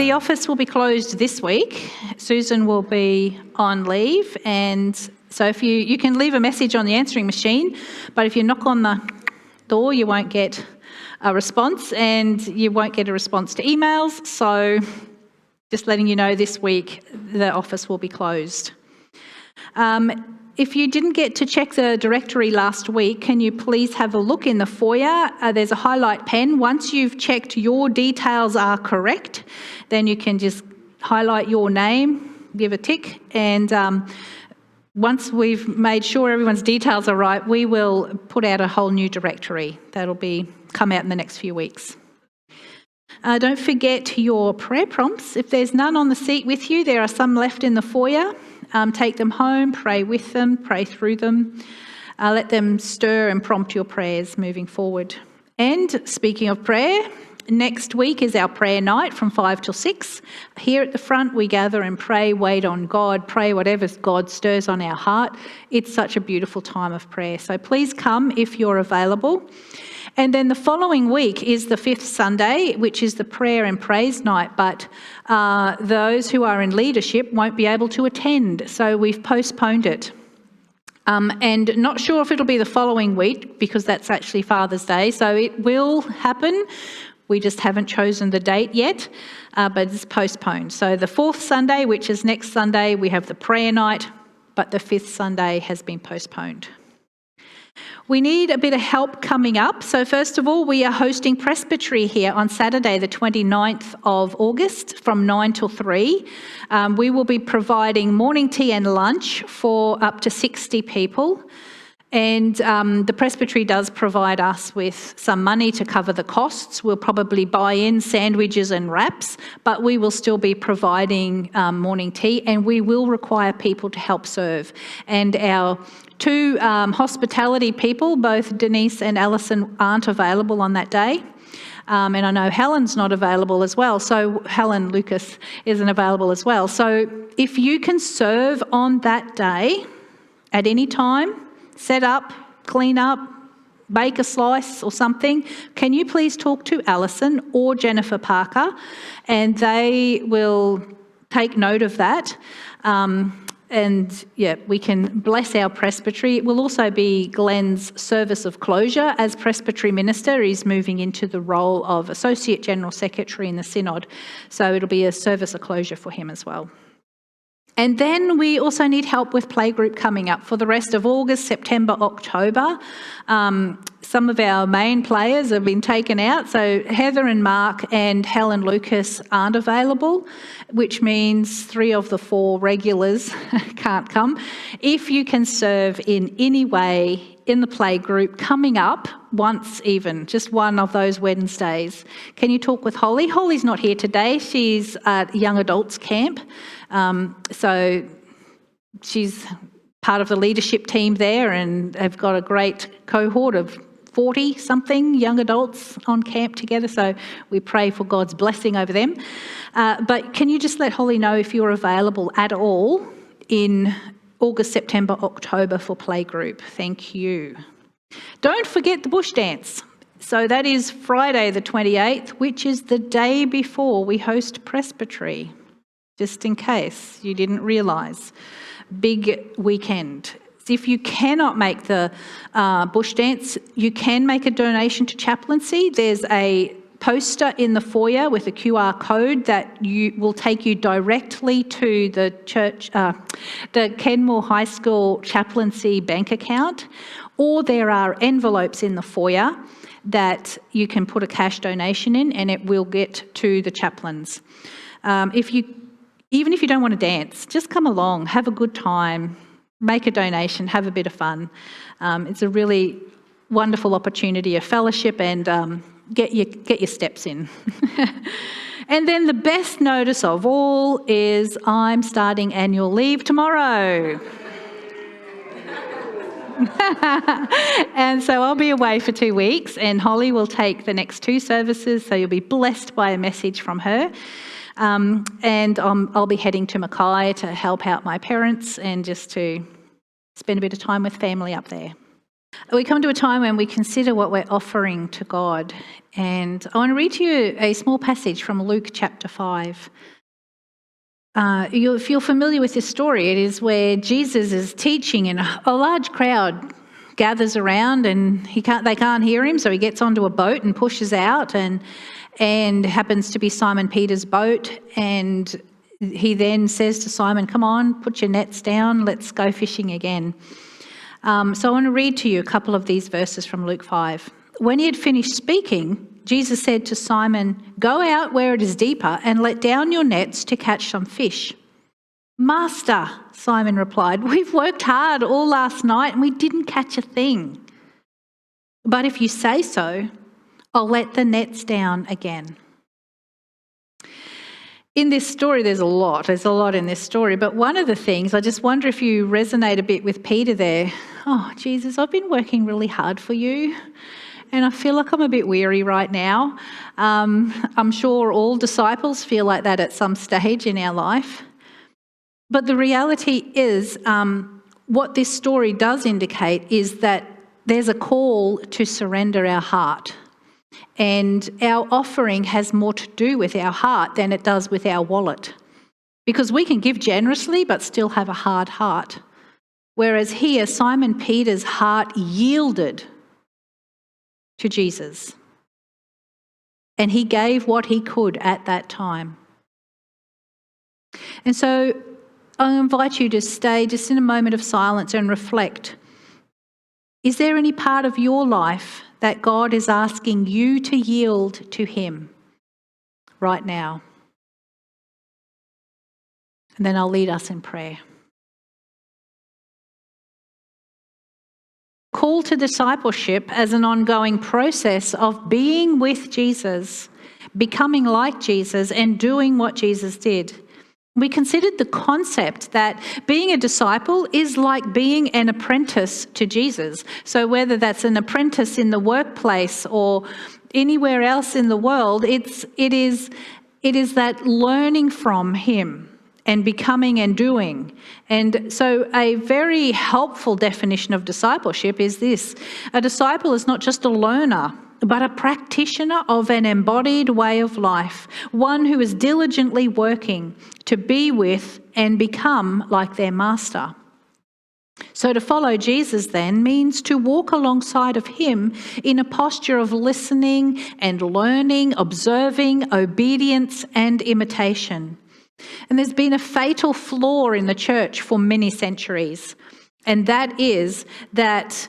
the office will be closed this week. Susan will be on leave, and so if you can leave a message on the answering machine, but if you knock on the door, you won't get a response, and you won't get a response to emails. So just letting you know, this week the office will be closed. If you didn't get to check the directory last week, can you please have a look in the foyer? There's a highlight pen. Once you've checked your details are correct, then you can just highlight your name, give a tick, and once we've made sure everyone's details are right, we will put out a whole new directory. That'll come out in the next few weeks. Don't forget your prayer prompts. If there's none on the seat with you, there are some left in the foyer. Take them home, pray with them, pray through them. Let them stir and prompt your prayers moving forward. And speaking of prayer, next week is our prayer night from 5 till 6. Here at the front, we gather and pray, wait on God, pray whatever God stirs on our heart. It's such a beautiful time of prayer. So please come if you're available. And then the following week is the 5th Sunday, which is the prayer and praise night, but those who are in leadership won't be able to attend, so we've postponed it. And not sure if it'll be the following week, because that's actually Father's Day, so it will happen. We just haven't chosen the date yet, but it's postponed. So the 4th Sunday, which is next Sunday, we have the prayer night, but the 5th Sunday has been postponed. We need a bit of help coming up. So first of all, we are hosting presbytery here on Saturday, the 29th of August from 9 till 3. We will be providing morning tea and lunch for up to 60 people. And the presbytery does provide us with some money to cover the costs. We'll probably buy in sandwiches and wraps, but we will still be providing morning tea, and we will require people to help serve. And our two hospitality people, both Denise and Alison, aren't available on that day. And I know Helen's not available as well. So Helen Lucas isn't available as well. So if you can serve on that day at any time, set up, clean up, bake a slice or something, can you please talk to Alison or Jennifer Parker, and they will take note of that. And yeah, we can bless our presbytery. It will also be Glenn's service of closure as presbytery minister. He's moving into the role of Associate General Secretary in the Synod. So it'll be a service of closure for him as well. And then we also need help with playgroup coming up for the rest of August, September, October. Some of our main players have been taken out, so Heather and Mark and Helen Lucas aren't available, which means 3 of the 4 regulars can't come. If you can serve in any way in the playgroup coming up, once even, just one of those Wednesdays, can you talk with Holly? Holly's not here today. She's at young adults camp. So she's part of the leadership team there, and they've got a great cohort of 40-something young adults on camp together, so we pray for God's blessing over them. But can you just let Holly know if you're available at all in August, September, October for playgroup? Thank you. Don't forget the bush dance. So that is Friday the 28th, which is the day before we host presbytery, just in case you didn't realise. Big weekend. If you cannot make the bush dance, you can make a donation to chaplaincy. There's a poster in the foyer with a QR code that will take you directly to the church, the Kenmore High School chaplaincy bank account, or there are envelopes in the foyer that you can put a cash donation in, and it will get to the chaplains. Even if you don't want to dance, just come along, have a good time, make a donation, have a bit of fun. It's a really wonderful opportunity of fellowship, and get your steps in. And then the best notice of all is I'm starting annual leave tomorrow. And so I'll be away for 2 weeks, and Holly will take the next 2 services, so you'll be blessed by a message from her. And I'll be heading to Mackay to help out my parents and just to spend a bit of time with family up there. We come to a time when we consider what we're offering to God. And I want to read to you a small passage from Luke chapter 5. If you're familiar with this story, it is where Jesus is teaching and a large crowd gathers around and they can't hear him, so he gets onto a boat and pushes out and happens to be Simon Peter's boat. And he then says to Simon, "Come on, put your nets down, let's go fishing again." So I want to read to you a couple of these verses from Luke 5. When he had finished speaking, Jesus said to Simon, "Go out where it is deeper and let down your nets to catch some fish." "Master," Simon replied, "we've worked hard all last night and we didn't catch a thing. But if you say so, I'll let the nets down again." In this story, there's a lot in this story, but one of the things, I just wonder if you resonate a bit with Peter there. "Oh, Jesus, I've been working really hard for you, and I feel like I'm a bit weary right now." I'm sure all disciples feel like that at some stage in our life. But the reality is, what this story does indicate is that there's a call to surrender our heart. And our offering has more to do with our heart than it does with our wallet. Because we can give generously but still have a hard heart. Whereas here, Simon Peter's heart yielded to Jesus. And he gave what he could at that time. And so I invite you to stay just in a moment of silence and reflect. Is there any part of your life that God is asking you to yield to him right now? And then I'll lead us in prayer. Call to discipleship as an ongoing process of being with Jesus, becoming like Jesus, and doing what Jesus did. We considered the concept that being a disciple is like being an apprentice to Jesus. So whether that's an apprentice in the workplace or anywhere else in the world, it is that learning from him and becoming and doing. And so a very helpful definition of discipleship is this: a disciple is not just a learner, but a practitioner of an embodied way of life, one who is diligently working to be with and become like their master. So to follow Jesus then means to walk alongside of him in a posture of listening and learning, observing, obedience and imitation. And there's been a fatal flaw in the church for many centuries, and that is that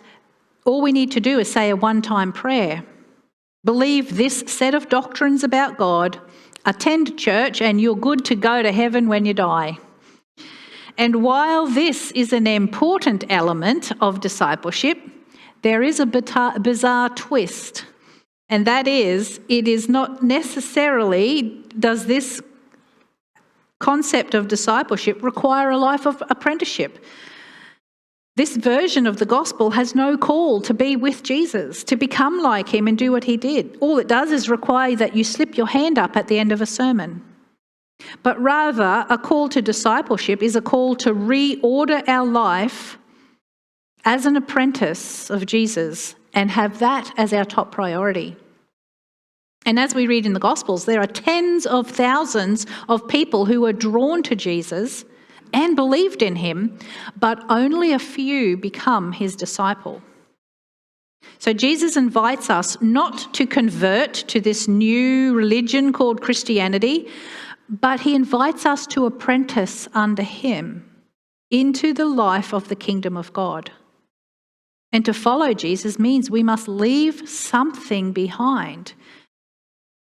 all we need to do is say a one-time prayer. Believe this set of doctrines about God, attend church, and you're good to go to heaven when you die. And while this is an important element of discipleship, there is a bizarre twist. And that is, it is not necessarily does this concept of discipleship require a life of apprenticeship. This version of the gospel has no call to be with Jesus, to become like him and do what he did. All it does is require that you slip your hand up at the end of a sermon. But rather, a call to discipleship is a call to reorder our life as an apprentice of Jesus and have that as our top priority. And as we read in the Gospels, there are tens of thousands of people who were drawn to Jesus and believed in him, but only a few become his disciple. So Jesus invites us not to convert to this new religion called Christianity, but he invites us to apprentice under him into the life of the kingdom of God. And to follow Jesus means we must leave something behind.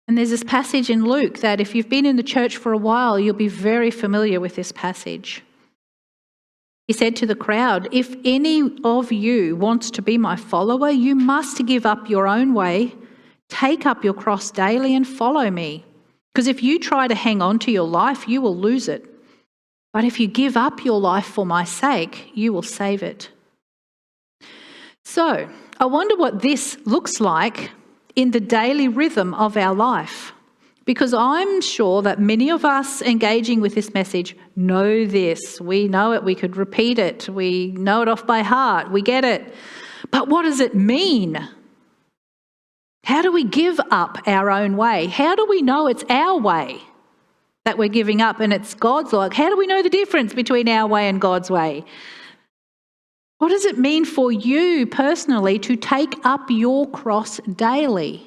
And there's this passage in Luke that if you've been in the church for a while, you'll be very familiar with this passage. He said to the crowd, "If any of you wants to be my follower, you must give up your own way, take up your cross daily and follow me. Because if you try to hang on to your life, you will lose it. But if you give up your life for my sake, you will save it." So, I wonder what this looks like in the daily rhythm of our life. Because I'm sure that many of us engaging with this message know this. We know it, we could repeat it, we know it off by heart, we get it. But what does it mean? How do we give up our own way? How do we know it's our way that we're giving up and it's God's way? How do we know the difference between our way and God's way? What does it mean for you personally to take up your cross daily?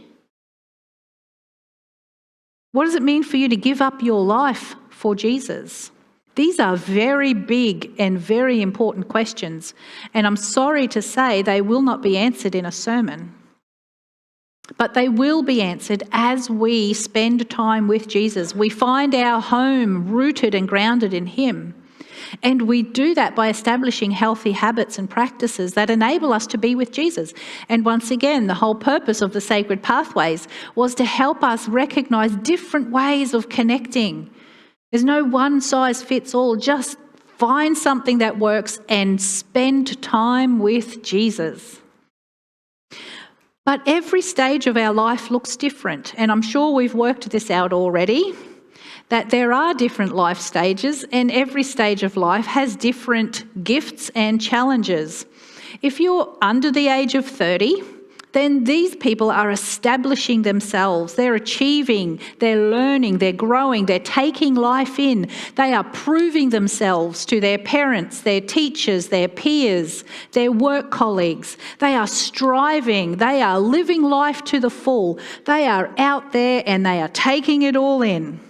What does it mean for you to give up your life for Jesus? These are very big and very important questions, and I'm sorry to say they will not be answered in a sermon. But they will be answered as we spend time with Jesus. We find our home rooted and grounded in Him. And we do that by establishing healthy habits and practices that enable us to be with Jesus. And once again, the whole purpose of the Sacred Pathways was to help us recognise different ways of connecting. There's no one size fits all. Just find something that works and spend time with Jesus. But every stage of our life looks different, and I'm sure we've worked this out already, that there are different life stages, and every stage of life has different gifts and challenges. If you're under the age of 30, then these people are establishing themselves. They're achieving, they're learning, they're growing, they're taking life in. They are proving themselves to their parents, their teachers, their peers, their work colleagues. They are striving, they are living life to the full. They are out there and they are taking it all in.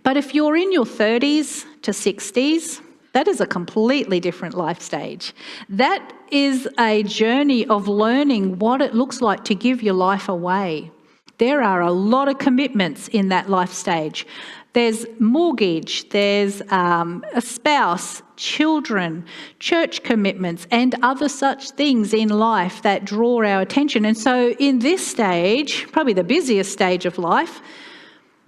But if you're in your 30s to 60s, that is a completely different life stage. That is a journey of learning what it looks like to give your life away. There are a lot of commitments in that life stage. There's mortgage, there's a spouse, children, church commitments, and other such things in life that draw our attention. And so in this stage, probably the busiest stage of life,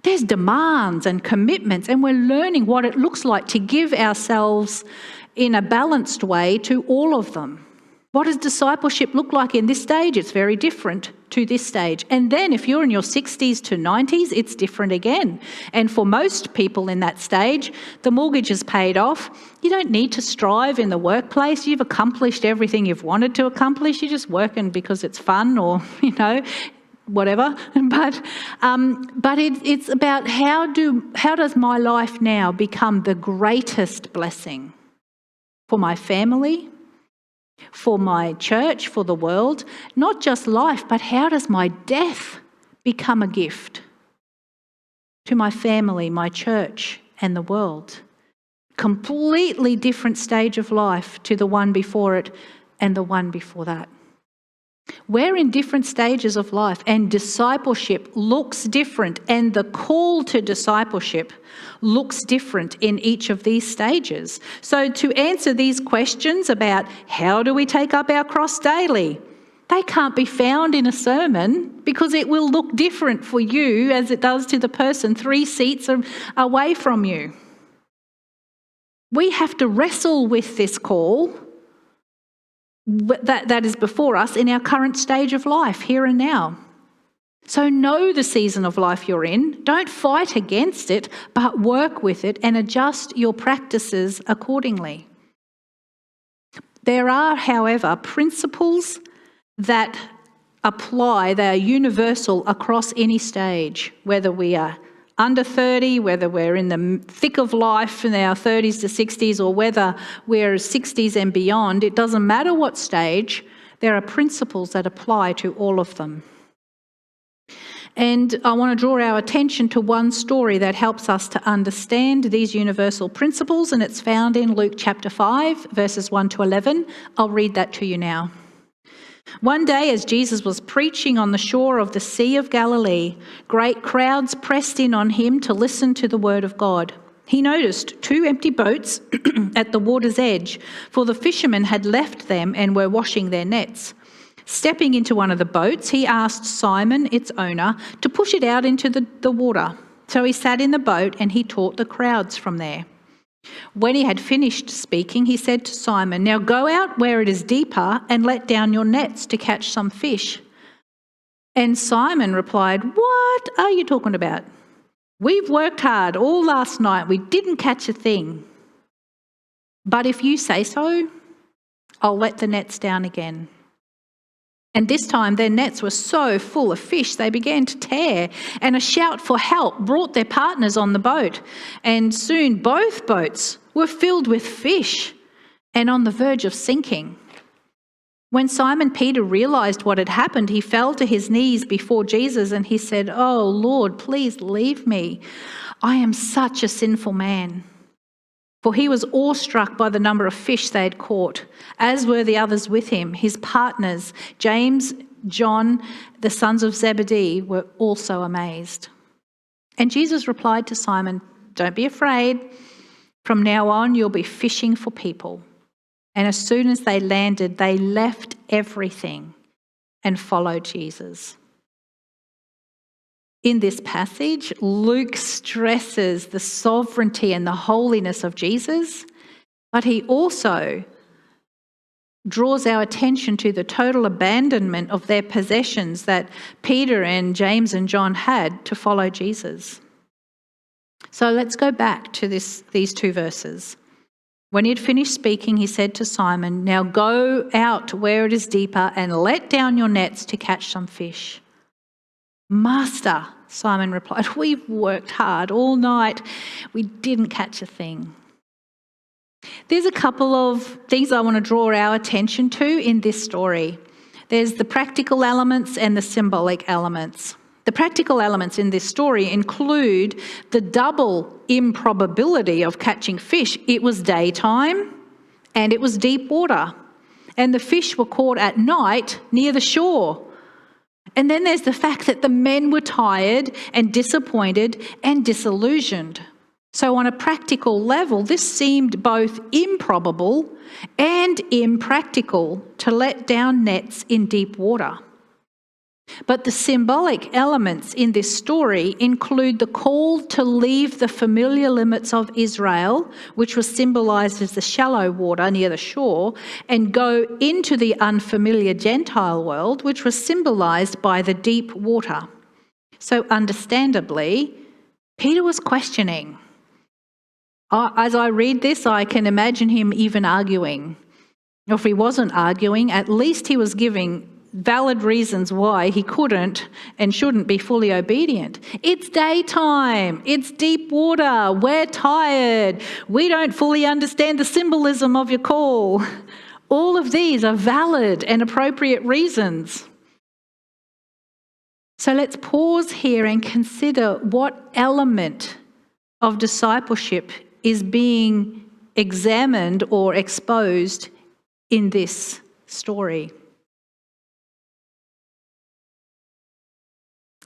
there's demands and commitments, and we're learning what it looks like to give ourselves in a balanced way to all of them. What does discipleship look like in this stage? It's very different to this stage. And then if you're in your 60s to 90s, it's different again. And for most people in that stage, the mortgage is paid off. You don't need to strive in the workplace. You've accomplished everything you've wanted to accomplish. You're just working because it's fun or, whatever. But it's about how does my life now become the greatest blessing for my family, for my church, for the world? Not just life, but how does my death become a gift to my family, my church, and the world? Completely different stage of life to the one before it and the one before that. We're in different stages of life, and discipleship looks different, and the call to discipleship looks different in each of these stages. So to answer these questions about how do we take up our cross daily, they can't be found in a sermon because it will look different for you as it does to the person 3 seats away from you. We have to wrestle with this call that is before us in our current stage of life, here and now. So know the season of life you're in. Don't fight against it, but work with it and adjust your practices accordingly. There are, however, principles that apply. They are universal across any stage, whether we are under 30, whether we're in the thick of life in our 30s to 60s, or whether we're 60s and beyond. It doesn't matter what stage, there are principles that apply to all of them. And I want to draw our attention to one story that helps us to understand these universal principles, and it's found in Luke chapter 5, verses 1 to 11. I'll read that to you now. One day, as Jesus was preaching on the shore of the Sea of Galilee, great crowds pressed in on him to listen to the word of God. He noticed 2 empty boats at the water's edge, for the fishermen had left them and were washing their nets. Stepping into one of the boats, he asked Simon, its owner, to push it out into the water. So he sat in the boat and he taught the crowds from there. When he had finished speaking, he said to Simon, "Now go out where it is deeper and let down your nets to catch some fish." And Simon replied, "What are you talking about? We've worked hard all last night. We didn't catch a thing. But if you say so, I'll let the nets down again." And this time their nets were so full of fish they began to tear, and a shout for help brought their partners on the boat. And soon both boats were filled with fish and on the verge of sinking. When Simon Peter realized what had happened, he fell to his knees before Jesus and he said, "Oh Lord, please leave me. I am such a sinful man." For he was awestruck by the number of fish they had caught, as were the others with him. His partners, James, John, the sons of Zebedee, were also amazed. And Jesus replied to Simon, "Don't be afraid. From now on, you'll be fishing for people." And as soon as they landed, they left everything and followed Jesus. In this passage, Luke stresses the sovereignty and the holiness of Jesus, but he also draws our attention to the total abandonment of their possessions that Peter and James and John had to follow Jesus. So let's go back to these two verses. When he had finished speaking, he said to Simon, "Now go out where it is deeper and let down your nets to catch some fish." "Master," Simon replied, "we've worked hard all night. We didn't catch a thing." There's a couple of things I want to draw our attention to in this story. There's the practical elements and the symbolic elements. The practical elements in this story include the double improbability of catching fish. It was daytime and it was deep water, and the fish were caught at night near the shore. And then there's the fact that the men were tired and disappointed and disillusioned. So on a practical level, this seemed both improbable and impractical to let down nets in deep water. But the symbolic elements in this story include the call to leave the familiar limits of Israel, which was symbolised as the shallow water near the shore, and go into the unfamiliar Gentile world, which was symbolised by the deep water. So understandably, Peter was questioning. As I read this, I can imagine him even arguing. If he wasn't arguing, at least he was giving valid reasons why he couldn't and shouldn't be fully obedient. It's daytime. It's deep water. We're tired. We don't fully understand the symbolism of your call. All of these are valid and appropriate reasons. So let's pause here and consider what element of discipleship is being examined or exposed in this story.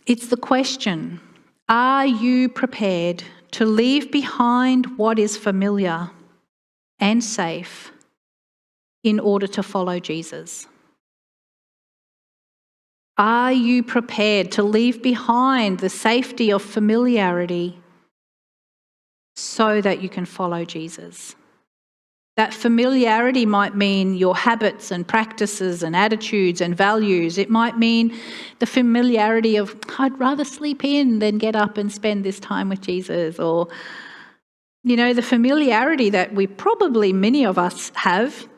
It's the question, are you prepared to leave behind what is familiar and safe in order to follow Jesus? Are you prepared to leave behind the safety of familiarity so that you can follow Jesus? That familiarity might mean your habits and practices and attitudes and values. It might mean the familiarity of, I'd rather sleep in than get up and spend this time with Jesus. Or, the familiarity that many of us have.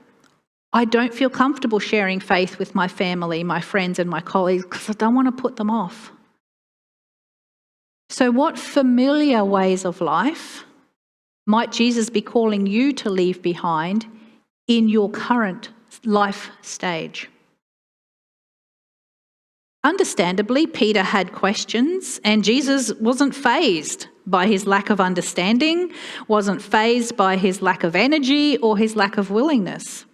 I don't feel comfortable sharing faith with my family, my friends and my colleagues because I don't want to put them off. So what familiar ways of life might Jesus be calling you to leave behind in your current life stage? Understandably, Peter had questions, and Jesus wasn't fazed by his lack of understanding, wasn't fazed by his lack of energy or his lack of willingness.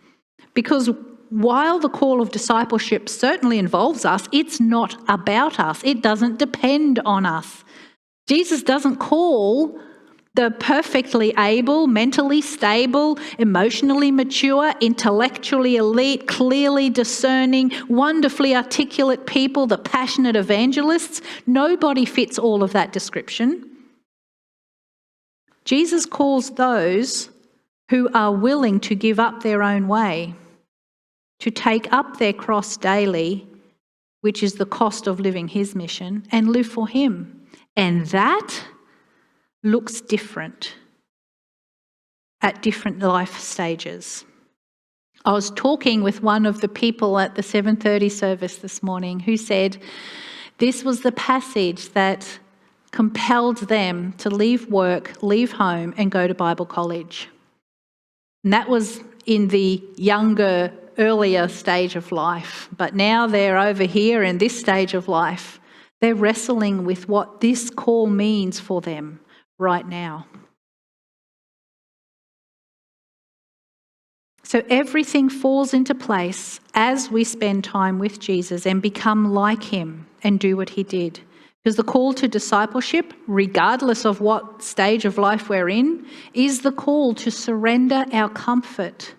Because while the call of discipleship certainly involves us, it's not about us. It doesn't depend on us. Jesus doesn't call the perfectly able, mentally stable, emotionally mature, intellectually elite, clearly discerning, wonderfully articulate people, the passionate evangelists. Nobody fits all of that description. Jesus calls those who are willing to give up their own way, to take up their cross daily, which is the cost of living his mission, and live for him. And that looks different at different life stages. I was talking with one of the people at the 7:30 service this morning who said this was the passage that compelled them to leave work, leave home and go to Bible college. And that was in the younger, earlier stage of life. But now they're over here in this stage of life. They're wrestling with what this call means for them right now. So everything falls into place as we spend time with Jesus and become like him and do what he did. Because the call to discipleship, regardless of what stage of life we're in, is the call to surrender our comfort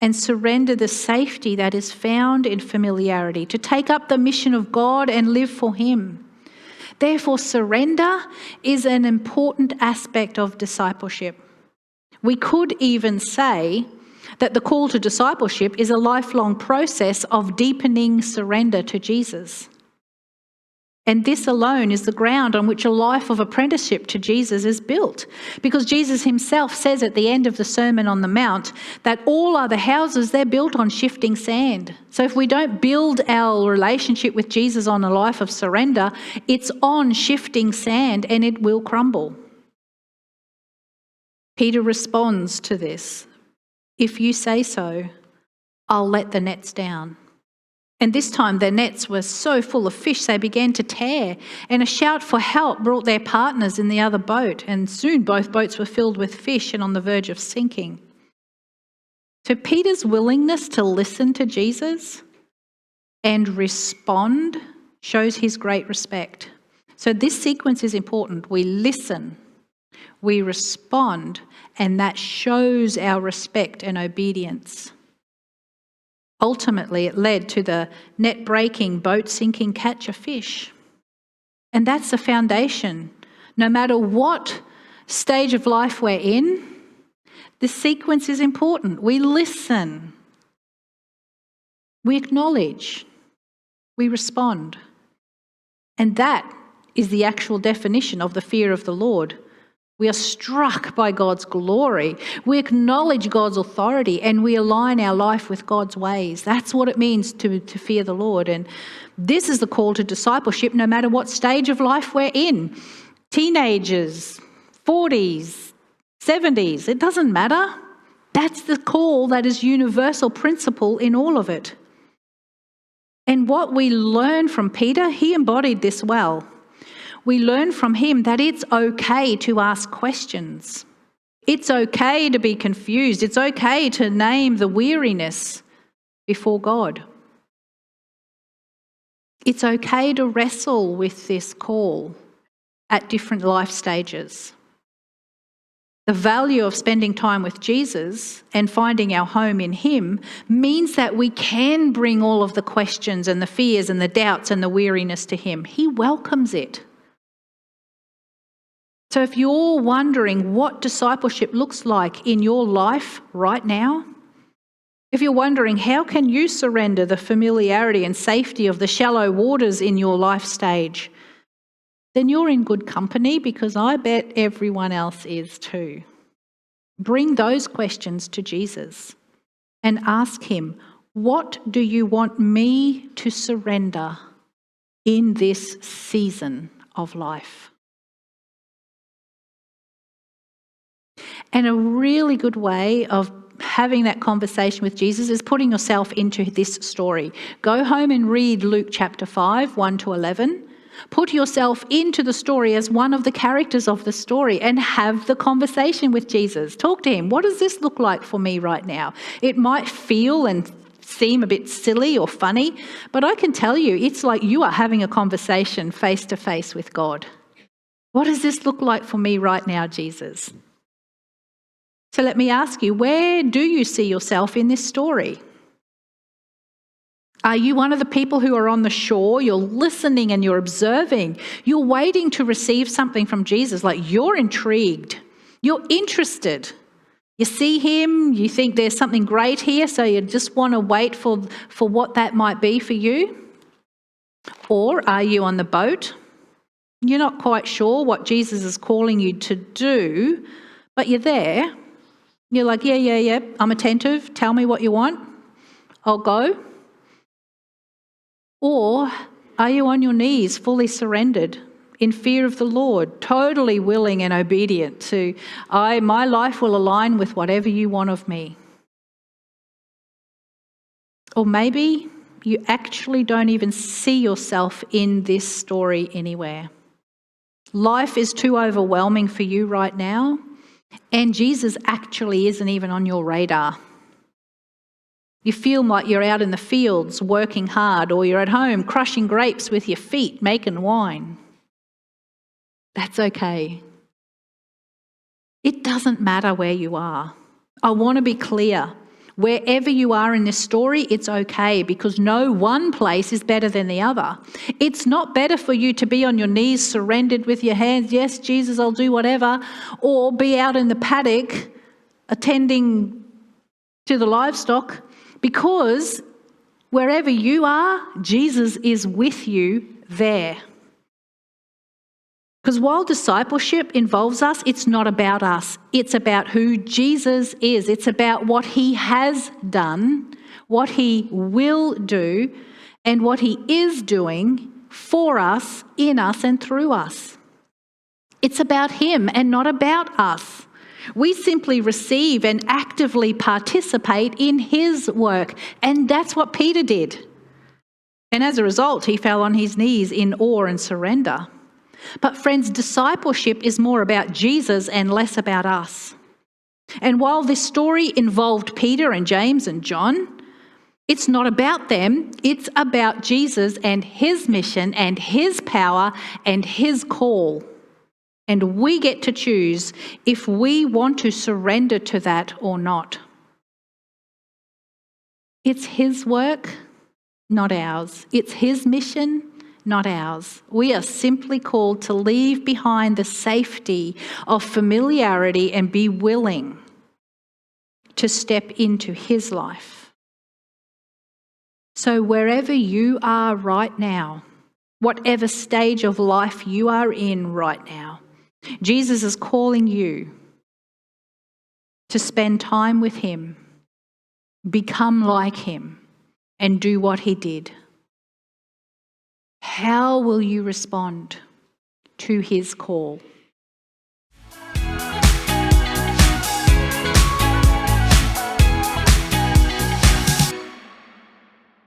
and surrender the safety that is found in familiarity, to take up the mission of God and live for him. Therefore, surrender is an important aspect of discipleship. We could even say that the call to discipleship is a lifelong process of deepening surrender to Jesus. And this alone is the ground on which a life of apprenticeship to Jesus is built. Because Jesus himself says at the end of the Sermon on the Mount that all other houses, they're built on shifting sand. So if we don't build our relationship with Jesus on a life of surrender, it's on shifting sand and it will crumble. Peter responds to this. If you say so, I'll let the nets down. And this time their nets were so full of fish they began to tear, and a shout for help brought their partners in the other boat, and soon both boats were filled with fish and on the verge of sinking. So Peter's willingness to listen to Jesus and respond shows his great respect. So this sequence is important. We listen, we respond, and that shows our respect and obedience. Ultimately, it led to the net-breaking, boat-sinking catch of fish. And that's the foundation. No matter what stage of life we're in, the sequence is important. We listen. We acknowledge. We respond. And that is the actual definition of the fear of the Lord. We are struck by God's glory. We acknowledge God's authority and we align our life with God's ways. That's what it means to fear the Lord. And this is the call to discipleship no matter what stage of life we're in. Teenagers, 40s, 70s, it doesn't matter. That's the call that is universal principle in all of it. And what we learn from Peter, he embodied this well. We learn from him that it's okay to ask questions. It's okay to be confused. It's okay to name the weariness before God. It's okay to wrestle with this call at different life stages. The value of spending time with Jesus and finding our home in him means that we can bring all of the questions and the fears and the doubts and the weariness to him. He welcomes it. So if you're wondering what discipleship looks like in your life right now, if you're wondering how can you surrender the familiarity and safety of the shallow waters in your life stage, then you're in good company because I bet everyone else is too. Bring those questions to Jesus and ask him, what do you want me to surrender in this season of life? And a really good way of having that conversation with Jesus is putting yourself into this story. Go home and read Luke chapter 5, 1 to 11. Put yourself into the story as one of the characters of the story and have the conversation with Jesus. Talk to him. What does this look like for me right now? It might feel and seem a bit silly or funny, but I can tell you it's like you are having a conversation face to face with God. What does this look like for me right now, Jesus? So let me ask you, where do you see yourself in this story? Are you one of the people who are on the shore? You're listening and you're observing. You're waiting to receive something from Jesus, like you're intrigued. You're interested. You see him, you think there's something great here, so you just want to wait for what that might be for you? Or are you on the boat? You're not quite sure what Jesus is calling you to do, but you're there. You're like, yeah, I'm attentive. Tell me what you want. I'll go. Or are you on your knees, fully surrendered, in fear of the Lord, totally willing and obedient to, my life will align with whatever you want of me? Or maybe you actually don't even see yourself in this story anywhere. Life is too overwhelming for you right now, and Jesus actually isn't even on your radar. You feel like you're out in the fields working hard, or you're at home crushing grapes with your feet, making wine. That's okay. It doesn't matter where you are. I want to be clear. Wherever you are in this story, it's okay, because no one place is better than the other. It's not better for you to be on your knees, surrendered with your hands, yes, Jesus, I'll do whatever, or be out in the paddock attending to the livestock, because wherever you are, Jesus is with you there. Because while discipleship involves us, it's not about us. It's about who Jesus is. It's about what he has done, what he will do, and what he is doing for us, in us, and through us. It's about him and not about us. We simply receive and actively participate in his work, and that's what Peter did. And as a result, he fell on his knees in awe and surrender. But friends, discipleship is more about Jesus and less about us. And while this story involved Peter and James and John, it's not about them. It's about Jesus and his mission and his power and his call. And we get to choose if we want to surrender to that or not. It's his work, not ours. It's his mission, not ours. We are simply called to leave behind the safety of familiarity and be willing to step into his life. So wherever you are right now, whatever stage of life you are in right now, Jesus is calling you to spend time with him, become like him, and do what he did. How will you respond to his call?